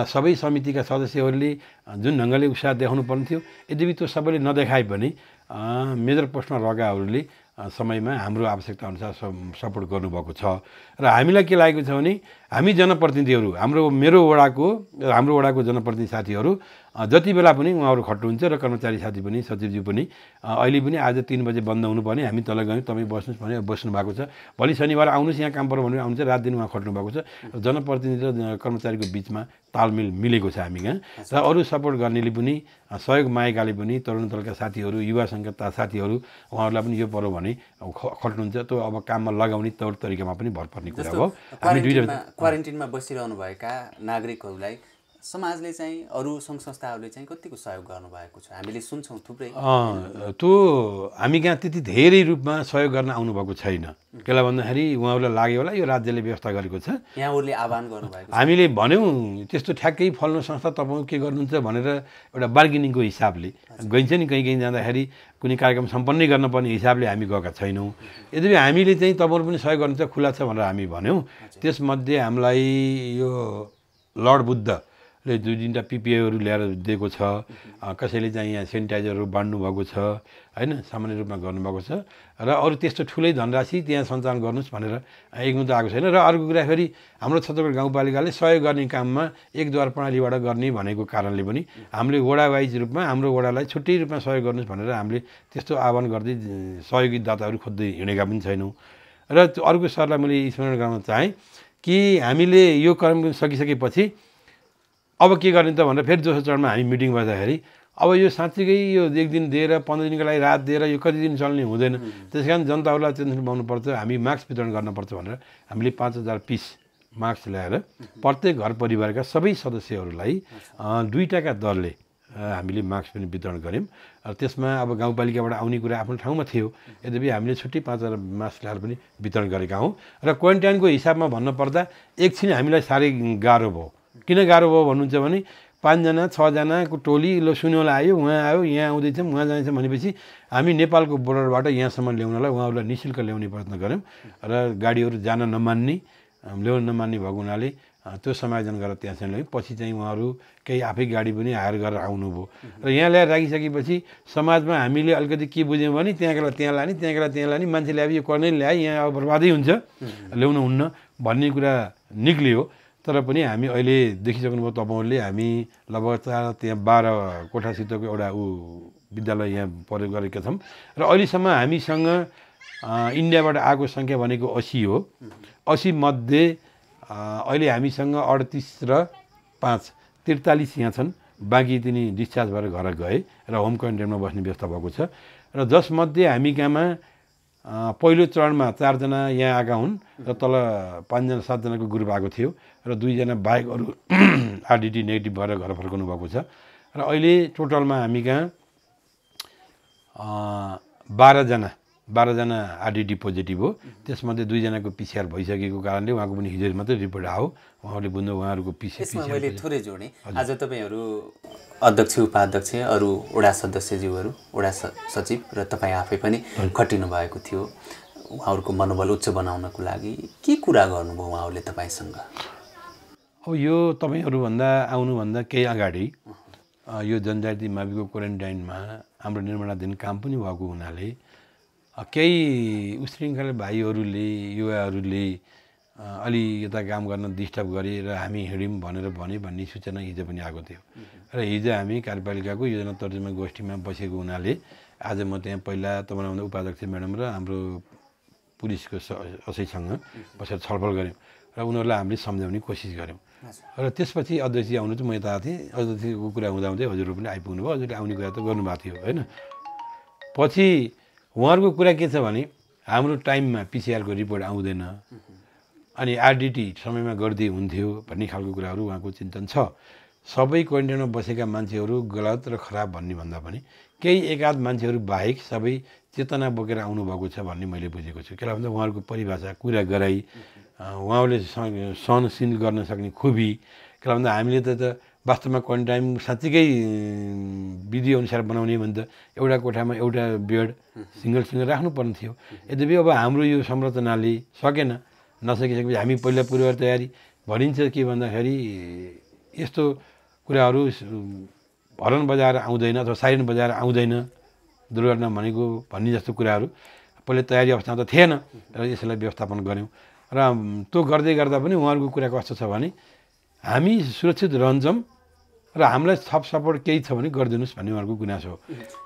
सबै समितिका सदस्यहरूले जुन ढङ्गले उत्साह देखाउनु पर्ने थियो यद्यपि त्यो सबैले नदेखाए पनि मेजर पोस्टमा रहेकाहरूले समयमा हाम्रो आवश्यकता अनुसार सपोर्ट गर्नुभएको छ। र हामीलाई के लागेको छ भने हामी जनप्रतिनिधिहरू मेरो वडाको जनप्रतिनिधि साथीहरू जति बेला पनि उहाँहरू खट्नुहुन्छ र कर्मचारी साथी पनि सचिवज्यू पनि अहिले पनि आज 3 बजे बन्द हुनुपर्ने हामी तल गयौँ, तपाईँ बस्नुहोस् भने बस्नु भएको छ, भोलि शनिबार आउनुहोस् यहाँ काम पर्यो भनेर आउनुहुन्छ, रात दिन उहाँ खट्नु भएको छ। जनप्रतिनिधि र कर्मचारीको बिचमा तालमेल मिलेको छ हामी यहाँ र अरू सपोर्ट गर्नेले पनि सहयोग मागेकाले पनि तरुण दलका साथीहरू, युवा सङ्घका साथीहरू उहाँहरूलाई पनि यो पर्यो भने खट्नुहुन्छ, त्यो अब काममा लगाउने तौर तरिकामा पनि भर पर्ने कुरा हो। क्वारेन्टिनमा बसिरहनुभएका नागरिकहरूलाई समाजले चाहिँ अरू सङ्घ संस्थाहरूले चाहिँ कतिको सहयोग गर्नुभएको छ हामीले सुन्छौँ थुप्रै। त्यो हामी कहाँ त्यति धेरै रूपमा सहयोग गर्न आउनुभएको छैन। केलाई भन्दाखेरि उहाँहरूलाई लाग्यो होला यो राज्यले व्यवस्था गरेको छ, यहाँहरूले आह्वान गर्नुभएको छ। हामीले भन्यौँ त्यस्तो ठ्याक्कै फल्नु संस्था तपाईँ के गर्नुहुन्छ भनेर एउटा बार्गेनिङको हिसाबले गइन्छ नि, कहीँ जाँदाखेरि कुनै कार्यक्रम सम्पन्नै गर्नुपर्ने हिसाबले हामी गएका छैनौँ। यद्यपि हामीले चाहिँ तपाईँहरू पनि सहयोग गर्नुहुन्छ खुला छ भनेर हामी भन्यौँ। त्यसमध्ये हामीलाई यो लर्ड बुद्धले 2-3टा PPIहरू ल्याएर दिएको छ, कसैले चाहिँ यहाँ सेनिटाइजरहरू बाँड्नु भएको छ होइन, सामान्य रूपमा गर्नुभएको छ र अरू त्यस्तो ठुलै धनराशि त्यहाँ सञ्चालन गर्नुहोस् भनेर एकमुद्दा आएको छैन। र अर्को कुरा फेरि हाम्रो छत्रपति गाउँपालिकाले सहयोग गर्ने काममा एकद्वार प्रणालीबाट गर्ने भनेको कारणले पनि हामीले वडा वाइज रूपमा हाम्रो वडालाई छुट्टै रूपमा सहयोग गर्नुहोस् भनेर हामीले त्यस्तो आह्वान गर्दै सहयोगी दाताहरू खोज्दै हिँडेका पनि छैनौँ। र अर्को सरलाई मैले स्मरण गर्न चाहेँ कि हामीले यो कर्म सकिसकेपछि अब के गर्ने त भनेर फेरि दोस्रो चरणमा हामी मिटिङ बस्दाखेरि अब यो साँच्चीकै यो एक दिन दिएर 15 दिनको लागि रात दिएर यो कति दिन चल्ने हुँदैन। त्यस कारण जनताहरूलाई टेन्सन पाउनुपर्छ, हामी मास्क वितरण गर्नुपर्छ भनेर हामीले 5000 पिस मास्क ल्याएर प्रत्येक घर परिवारका सबै सदस्यहरूलाई 2 टाका दरले हामीले मास्क पनि वितरण गऱ्यौँ। र त्यसमा अब गाउँपालिकाबाट आउने कुरा आफ्नो ठाउँमा थियो, यद्यपि हामीले छुट्टै 5000 मास्क ल्याएर पनि वितरण गरेका हौँ। र क्वारेन्टाइनको हिसाबमा भन्नुपर्दा एकछिन हामीलाई साह्रै गाह्रो भयो। किन गाह्रो भयो भन्नुहुन्छ भने 5 जना 6 जनाको टोली ल सुन्योला आयो, उहाँ आयो, यहाँ आउँदैछौँ, उहाँ जाँदैछ भनेपछि हामी नेपालको बोर्डरबाट यहाँसम्म ल्याउनलाई उहाँहरूलाई निःशुल्क ल्याउने प्रयत्न गऱ्यौँ। र गाडीहरू जान नमान्ने, ल्याउन नमान्ने भएको हुनाले त्यो समायोजन गरेर त्यहाँसम्म ल्यायौँ। पछि चाहिँ उहाँहरू केही आफै गाडी पनि हायर गरेर आउनुभयो। र यहाँ ल्याएर राखिसकेपछि समाजमा हामीले अलिकति के बुझ्यौँ भने त्यहाँबाट त्यहाँ लाने, त्यहाँबाट त्यहाँ लाने, मान्छे ल्याए यो कर्नै ल्याए, यहाँ अब बर्बादै हुन्छ, ल्याउनु हुन्न भन्ने कुरा निक्लियो। तर पनि हामी अहिले देखिसक्नुभयो तपाईँहरूले, हामी लगभग त्यहाँ 12 कोठासितको एउटा विद्यालय यहाँ प्रयोग गरेका छौँ। र अहिलेसम्म हामीसँग इन्डियाबाट आएको सङ्ख्या भनेको 80 हो। 80 मध्ये अहिले हामीसँग 38 र 5 43 यहाँ छन्। बाँकी तिनी डिस्चार्ज भएर घर गए र होम क्वारेन्टाइनमा बस्ने व्यवस्था भएको छ। र जसमध्ये हामी कहाँमा पहिलो चरणमा 4 जना यहाँ आएका हुन् र तल 5 जना 7 जनाको ग्रुप आएको थियो र 2 जना बाहेक अरू आरडिटी नेगेटिभ भएर घर फर्कनु भएको छ। र अहिले टोटलमा हामी कहाँ 12 जना आरडिटी पोजिटिभ हो। त्यसमध्ये 2 जनाको पिसिआर भइसकेको कारणले उहाँको पनि हिजो मात्रै रिपोर्ट आयो। उहाँहरूले बुझ्नु उहाँहरूको पिसिआर मैले थोरै जोडेँ। आज तपाईँहरू अध्यक्ष उपाध्यक्ष अरू वडा सदस्यज्यूहरू, वडा सचिव र तपाईँ आफै पनि खटिनु भएको थियो उहाँहरूको मनोबल उच्च बनाउनको लागि। के कुरा गर्नुभयो उहाँहरूले तपाईँसँग? अब यो तपाईँहरूभन्दा आउनुभन्दा केही अगाडि यो जनजाति माविको क्वारेन्टाइनमा हाम्रो निर्माणाधीन काम पनि भएको हुनाले केही उशृङ्खल भाइहरूले, युवाहरूले अलि यता काम गर्न डिस्टर्ब गरे र हामी हिँड्यौँ भनेर भन्ने सूचना हिजो पनि आएको थियो। र हिजो हामी कार्यपालिकाको योजना तर्जुमा गोष्ठीमा बसेको हुनाले आज म त्यहाँ पहिला तपाईँलाई उपाध्यक्ष म्याडम र हाम्रो पुलिसको असैसँग बसेर छलफल गऱ्यौँ र उनीहरूलाई हामीले सम्झाउने कोसिस गऱ्यौँ। र त्यसपछि अध्यक्ष आउनु चाहिँ म यता थिएँ। अध्यक्षको कुरा हुँदाहुँदै हजुरहरू पनि आइपुग्नु भयो। हजुरले आउने कुरा त गर्नुभएको थियो होइन। पछि उहाँहरूको कुरा के छ भने हाम्रो टाइममा पिसिआरको रिपोर्ट आउँदैन अनि आरडिटी समयमा गर्दै हुन्थ्यो भन्ने खालको कुराहरू उहाँको चिन्तन छ। सबै क्वारेन्टाइनमा बसेका मान्छेहरू गलत र खराब भन्ने भन्दा पनि केही एकाध मान्छेहरू बाहेक सबै चेतना बोकेर आउनुभएको छ भन्ने मैले बुझेको छु। किन भन्दा उहाँहरूको परिभाषा, कुरा गराइ, उहाँहरूले सहनशील गर्न सक्ने खुबी। किन भन्दा हामीले त वास्तवमा क्वारेन्टाइन साँच्चीकै विधि अनुसार बनाउने भने त एउटा कोठामा एउटा बेड सिङ्गल राख्नुपर्ने थियो। यद्यपि अब हाम्रो यो संरचनाले सकेन। नसकिसकेपछि हामी पहिला पूर्व तयारी भनिन्छ के भन्दाखेरि यस्तो कुराहरू हर्न बजाएर आउँदैन अथवा साइरन बजाएर आउँदैन दुर्घटना भनेको भन्ने जस्तो कुराहरू पहिला तयारी अवस्थामा त थिएन र यसलाई व्यवस्थापन गऱ्यौँ। र त्यो गर्दै गर्दा पनि उहाँहरूको कुरा कस्तो छ भने हामी सुरक्षित रहन्छौँ र हामीलाई थप सपोर्ट केही छ भने गरिदिनुहोस् भन्ने उहाँहरूको गुनासो हो।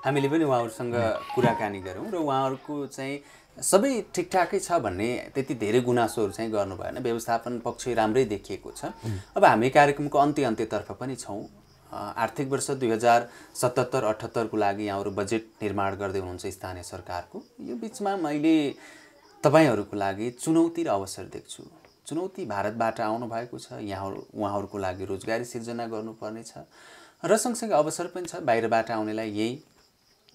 हामीले पनि उहाँहरूसँग कुराकानी गऱ्यौँ र उहाँहरूको चाहिँ सबै ठिकठाकै छ भन्ने त्यति धेरै गुनासोहरू चाहिँ गर्नु भएन। व्यवस्थापन पक्ष राम्रै देखिएको छ। अब हामी कार्यक्रमको अन्त्यतर्फ पनि छौँ। आर्थिक वर्ष 2077-78 को लागि यहाँहरू बजेट निर्माण गर्दै हुनुहुन्छ स्थानीय सरकारको। यो बिचमा मैले तपाईँहरूको लागि चुनौती र अवसर देख्छु। चुनौती भारतबाट आउनु भएको छ, उहाँहरूको लागि रोजगारी सिर्जना गर्नुपर्ने छ र सँगसँगै अवसर पनि छ बाहिरबाट आउनेलाई। यही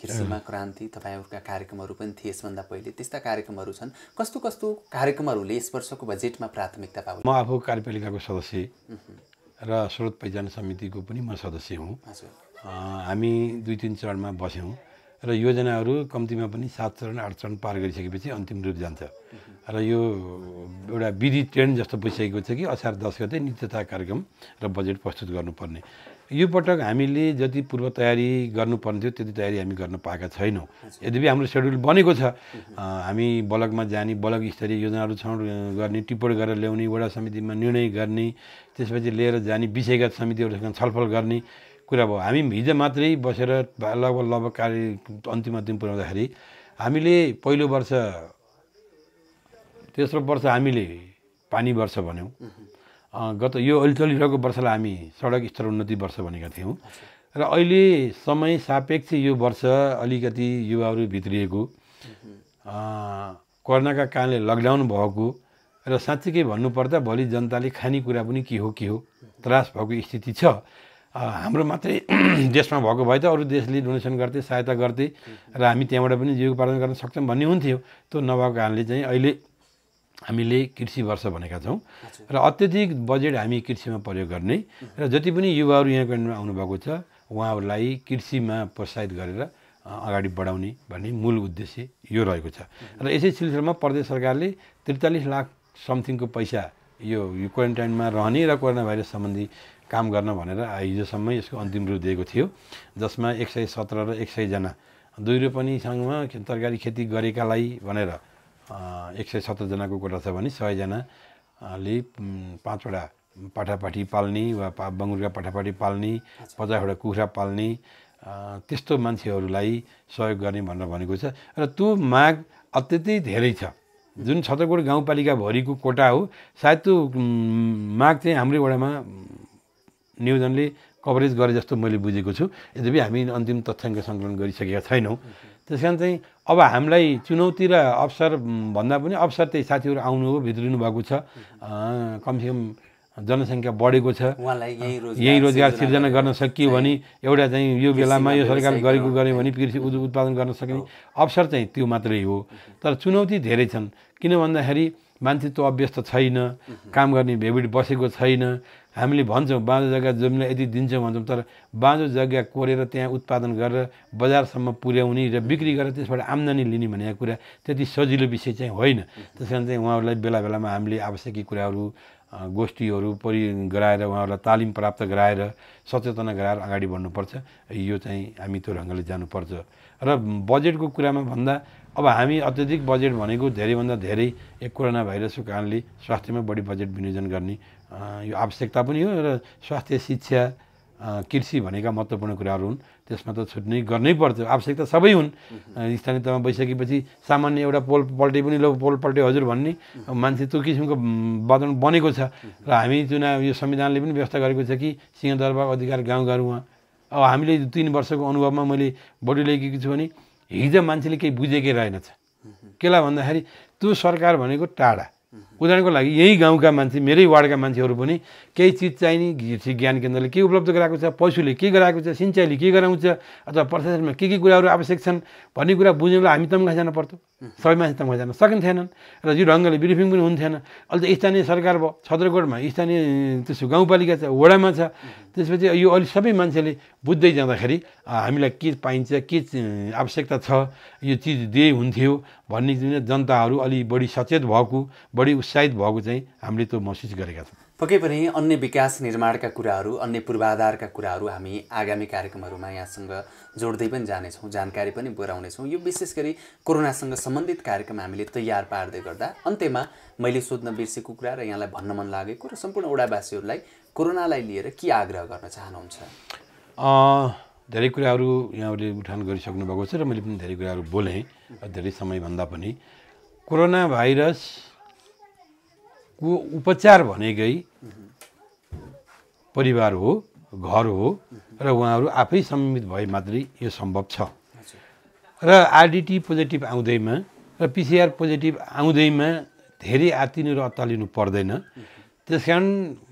कृषिमा क्रान्ति तपाईँहरूका कार्यक्रमहरू पनि थिए यसभन्दा पहिले, त्यस्ता कार्यक्रमहरू छन्। कस्तो कस्तो कार्यक्रमहरूले यस वर्षको बजेटमा प्राथमिकता पाउँछ? म आफू कार्यपालिकाको सदस्य र स्रोत पहिचान समितिको पनि म सदस्य हुँ। हामी 2-3 चरणमा बस्यौँ र योजनाहरू कम्तीमा पनि 7 चरण 8 चरण पार गरिसकेपछि अन्तिम रूप जान्छ। र यो एउटा विधि ट्रेन्ड जस्तो भइसकेको छ कि असार 10 गते नित्यता कार्यक्रम र बजेट प्रस्तुत गर्नुपर्ने। यो पटक हामीले जति पूर्व तयारी गर्नुपर्ने थियो त्यति तयारी हामी गर्न पाएका छैनौँ। यद्यपि हाम्रो सेड्युल बनेको छ। हामी ब्लकमा जाने, ब्लक स्तरीय योजनाहरू छनौट गर्ने, टिप्पणी गरेर ल्याउने, वडा समितिमा निर्णय गर्ने, त्यसपछि लिएर जाने, विषयगत समितिहरूसँग छलफल गर्ने कुरा भयो। हामी हिजो मात्रै बसेर लगभग कार्य अन्तिम पुर्याउँदाखेरि हामीले पहिलो वर्ष, तेस्रो वर्ष हामीले पानी वर्ष भन्यौँ। गत यो अहिले चलिरहेको वर्षलाई हामी सडक स्तर उन्नति वर्ष भनेका थियौँ र अहिले समय सापेक्ष यो वर्ष अलिकति युवाहरू भित्रिएको कोरोनाका कारणले लकडाउन भएको र साँच्चीकै भन्नुपर्दा भोलि जनताले खानेकुरा पनि के हो त्रास भएको स्थिति छ। हाम्रो मात्रै देशमा भएको भए त अरू देशले डोनेसन गर्थे, सहायता गर्थे र हामी त्यहाँबाट पनि जीविकोपार्जन गर्न सक्छौँ भन्ने हुन्थ्यो। त्यो नभएको कारणले चाहिँ अहिले हामीले कृषि वर्ष भनेका छौँ र अत्यधिक बजेट हामी कृषिमा प्रयोग गर्ने र जति पनि युवाहरू यहाँ केन्द्रमा आउनुभएको छ उहाँहरूलाई कृषिमा प्रोत्साहित गरेर अगाडि बढाउने भन्ने मूल उद्देश्य यो रहेको छ। र यसै सिलसिलामा प्रदेश सरकारले 43 लाख समथिङको पैसा यो क्वारेन्टाइनमा रहने र कोरोना भाइरस सम्बन्धी काम गर्न भनेर हिजोसम्म यसको अन्तिम रूप दिएको थियो, जसमा 117 र 100 जना 2 रोपनीसँगमा तरकारी खेती गरेकालाई भनेर 117 जनाको कोटा छ भने 100 जनाले 5 वटा पाठापाठी पाल्ने वा बङ्गुरका पाठापाठी पाल्ने, 50 वटा कुखुरा पाल्ने त्यस्तो मान्छेहरूलाई सहयोग गर्ने भनेर भनेको छ। र त्यो माग अत्यन्तै धेरै छ। जुन छतरकोट गाउँपालिकाभरिको कोटा हो, सायद त्यो माग चाहिँ हाम्रो वडामा नियोजनले कभरेज गरे जस्तो मैले बुझेको छु। यद्यपि हामी अन्तिम तथ्याङ्क सङ्कलन गरिसकेका छैनौँ। त्यस कारण चाहिँ अब हामीलाई चुनौती र अवसर भन्दा पनि अवसर त्यही साथीहरू आउनु हो, भित्रिनु भएको छ, कमसेकम जनसङ्ख्या बढेको छ, यही रोजगार सिर्जना गर्न सकियो भने एउटा चाहिँ यो बेलामा यो सरकारले गरेको गऱ्यो भने कृषि उत्पादन गर्न सक्ने अवसर चाहिँ त्यो मात्रै हो। तर चुनौती धेरै छन्, किन भन्दाखेरि मान्छे त्यो अभ्यस्त छैन, काम गर्ने भेबिट बसेको छैन। हामीले भन्छौँ बाँझो जग्गा जमिनलाई यति दिन्छौँ भन्छौँ, तर बाँझो जग्गा कोरेर त्यहाँ उत्पादन गरेर बजारसम्म पुर्याउने र बिक्री गरेर त्यसबाट आम्दानी लिने भनेको कुरा त्यति सजिलो विषय चाहिँ होइन। त्यस कारण चाहिँ उहाँहरूलाई बेला बेलामा हामीले आवश्यक कुराहरू गोष्ठीहरू गराएर उहाँहरूलाई तालिम प्राप्त गराएर सचेतना गराएर अगाडि बढ्नुपर्छ। यो चाहिँ हामी त्यो ढङ्गले जानुपर्छ। र बजेटको कुरामा भन्दा अब हामी अत्यधिक बजेट भनेको धेरैभन्दा धेरै एक कोरोना भाइरसको कारणले स्वास्थ्यमा बढी बजेट विनियोजन गर्ने यो आवश्यकता पनि हो। र स्वास्थ्य, शिक्षा, कृषि भनेका महत्त्वपूर्ण कुराहरू हुन्, त्यसमा त छुट्नै गर्नै पर्छ। आवश्यकता सबै हुन्। स्थानीय तहमा बसिसकेपछि सामान्य एउटा पोल पल्टे पनि लो पोल पल्टे हजुर भन्ने मान्छे त्यो किसिमको वातावरण बनेको छ। र हामी चुनाव यो संविधानले पनि व्यवस्था गरेको छ कि सिंहदरबार अधिकार गाउँ गाउँमा। अब हामीले 3 वर्षको अनुभवमा मैले बढी ल्याइएको छु भने हिजो मान्छेले केही बुझेकै रहेनछ। केलाई भन्दाखेरि त्यो सरकार भनेको टाढा। उदाहरणको लागि यही गाउँका मान्छे, मेरै वार्डका मान्छेहरू पनि केही चिज चाहिने कृषि ज्ञान केन्द्रले के उपलब्ध गराएको छ, पशुले के गराएको छ, सिँचाइले के गराउँछ, अथवा प्रशासनमा के कुराहरू आवश्यक छन् भन्ने कुरा बुझ्नुलाई हामी तम्घा जान पर्थ्यो। सबै मान्छे तम्घा जान सकिन्थेनन् र यो ढङ्गले ब्रिफिङ पनि हुन्थेन। अहिले त स्थानीय सरकार भयो, छतरकोटमा स्थानीय त्यसो गाउँपालिका छ, वडामा छ। त्यसपछि यो अलि सबै मान्छेले बुझ्दै जाँदाखेरि हामीलाई के पाइन्छ, के आवश्यकता छ, यो चिज दिए हुन्थ्यो भन्ने जनताहरू अलि बढी सचेत भएको, बढी उत्साहित भएको चाहिँ हामीले त्यो महसुस गरेका छौँ। पक्कै पनि अन्य विकास निर्माणका कुराहरू, अन्य पूर्वाधारका कुराहरू हामी आगामी कार्यक्रमहरूमा यहाँसँग जोड्दै पनि जानेछौँ, जानकारी पनि बोराउनेछौँ। यो विशेष गरी कोरोनासँग सम्बन्धित कार्यक्रम हामीले तयार पार्दै गर्दा अन्त्यमा मैले सोध्न बिर्सेको कुरा र यहाँलाई भन्न मन लागेको र सम्पूर्ण ओडावासीहरूलाई कोरोनालाई लिएर के आग्रह गर्न चाहनुहुन्छ? धेरै कुराहरू यहाँहरूले उठान गरिसक्नु भएको छ र मैले पनि धेरै कुराहरू बोलेँ धेरै समयभन्दा पनि। कोरोना भाइरसको उपचार भनेकै परिवार हो, घर हो र उहाँहरू आफै संयमित भए मात्रै यो सम्भव छ। र आरडिटी पोजिटिभ आउँदैमा र पिसिआर पोजिटिभ आउँदैमा धेरै आत्तिनु र अत्तालिनु पर्दैन। त्यस कारण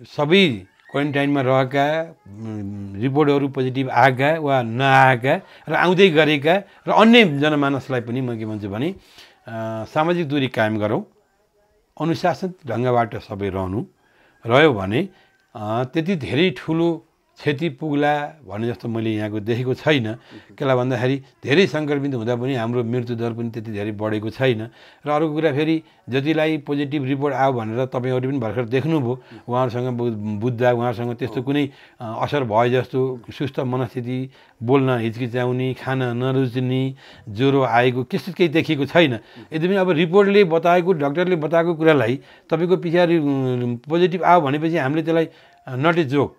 सबै क्वारेन्टाइनमा रहेका, रिपोर्टहरू पोजिटिभ आएका वा नआएका र आउँदै गरेका र अन्य जनमानसलाई पनि म के भन्छु भने सामाजिक दूरी कायम गरौँ, अनुशासित ढङ्गबाट सबै रह्यो भने त्यति धेरै ठुलो क्षति पुग्ला भन्ने जस्तो मैले यहाँको देखेको छैन। केलाई भन्दाखेरि धेरै सङ्क्रमित हुँदा पनि हाम्रो मृत्युदर पनि त्यति धेरै बढेको छैन। र अर्को कुरा फेरि जतिलाई पोजिटिभ रिपोर्ट आयो भनेर तपाईँहरू पनि भर्खर देख्नुभयो, उहाँहरूसँग बुझ्दा उहाँहरूसँग त्यस्तो कुनै असर भए जस्तो सुस्त मनस्थिति, बोल्न हिचकिचाउने, खान नरुच्ने, ज्वरो आएको त्यस्तो केही देखिएको छैन। यद्यपि अब रिपोर्टले बताएको, डक्टरले बताएको कुरालाई तपाईँको पिछाडि पोजिटिभ आयो भनेपछि हामीले त्यसलाई नट ए जोक,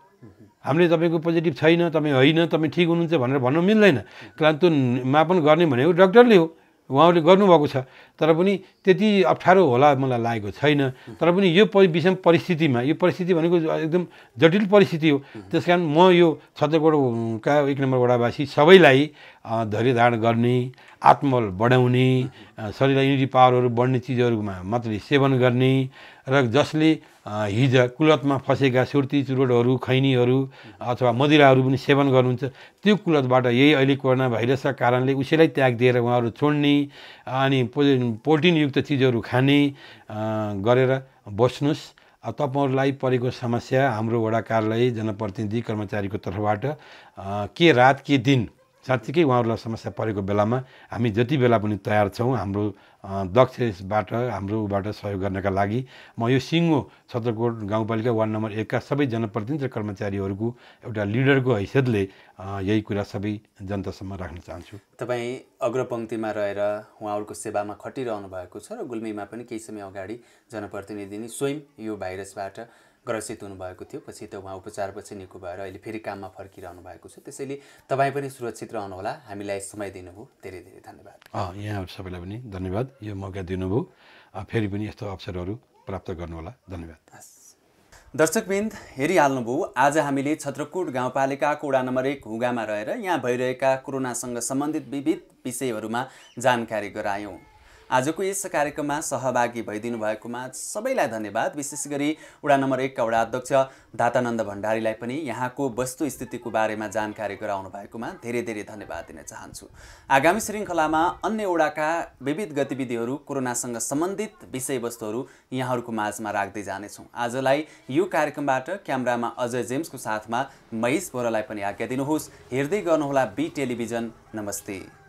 हामीले तपाईँको पोजिटिभ छैन, तपाईँ होइन, तपाईँ ठिक हुनुहुन्छ भनेर भन्न मिल्दैन। कारण त्यो मापन गर्ने भनेको डक्टरले हो, उहाँहरूले गर्नुभएको छ तर पनि त्यति अप्ठ्यारो होला मलाई लागेको छैन तर पनि यो विषम परिस्थितिमा यो परिस्थिति भनेको एकदम जटिल परिस्थिति हो त्यस कारण म यो छत्रकोटका 1 नम्बर वडावासी सबैलाई धैर्य धारण गर्ने आत्मबल बढाउने शरीरलाई इम्युनिटी पावरहरू बढ्ने चिजहरूमा मात्रै सेवन गर्ने र जसले हिजो कुलतमा फसेका सुर्ती चुरोटहरू खैनीहरू अथवा मदिराहरू पनि सेवन गर्नुहुन्छ त्यो कुलतबाट यही अहिले कोरोना भाइरसका कारणले उसैलाई त्याग दिएर उहाँहरू छोड्ने अनि प्रोटिनयुक्त चिजहरू खाने गरेर बस्नुहोस् तपाईहरुलाई परेको समस्या हाम्रो वडा कार्यालय जनप्रतिनिधि कर्मचारीको तर्फबाट के रात के दिन साँच्चीकै उहाँहरूलाई समस्या परेको बेलामा हामी जति बेला पनि तयार छौँ हाम्रो दक्षबाट हाम्रोबाट सहयोग गर्नका लागि म यो सिङ्गो छत्रकोट गाउँपालिका वार्ड नम्बर 1 का सबै जनप्रतिनिधि र कर्मचारीहरूको एउटा लिडरको हैसियतले यही कुरा सबै जनतासम्म राख्न चाहन्छु। तपाईँ अग्रपङ्क्तिमा रहेर उहाँहरूको सेवामा खटिरहनु भएको छ र गुल्मीमा पनि केही समय अगाडि जनप्रतिनिधि नै स्वयं यो भाइरसबाट ग्रसित हुनुभएको थियो पछि त उहाँ उपचारपछि निको भएर अहिले फेरि काममा फर्किरहनु भएको छ त्यसैले तपाईँ पनि सुरक्षित रहनुहोला हामीलाई समय दिनुभयो धेरै धेरै धन्यवाद। यहाँहरू सबैलाई पनि धन्यवाद यो मौका दिनुभयो फेरि पनि यस्तो अवसरहरू प्राप्त गर्नुहोला धन्यवाद। दर्शकवृन्द हेरिहाल्नुभयो आज हामीले छत्रकोट गाउँपालिकाको वडा नम्बर 1 हुगामा रहेर यहाँ भइरहेका कोरोनासँग सम्बन्धित विविध विषयहरूमा जानकारी गरायौँ। आजको यस कार्यक्रममा सहभागी भइदिनु भएकोमा सबैलाई धन्यवाद। विशेष गरी वडा नम्बर 1 का वडा अध्यक्ष दातानन्द भण्डारीलाई पनि यहाँको वस्तुस्थितिको बारेमा जानकारी गराउनु भएकोमा धेरै धेरै धन्यवाद दिन चाहन्छु। आगामी श्रृङ्खलामा अन्य वडाका विविध गतिविधिहरू कोरोनासँग सम्बन्धित विषयवस्तुहरू यहाँहरूको माझमा राख्दै जानेछौँ। आजलाई यो कार्यक्रमबाट क्यामेरामा अजय जेम्सको साथमा महेश बोरालाई पनि आज्ञा दिनुहोस्। हेर्दै गर्नुहोला बी टेलिभिजन। नमस्ते।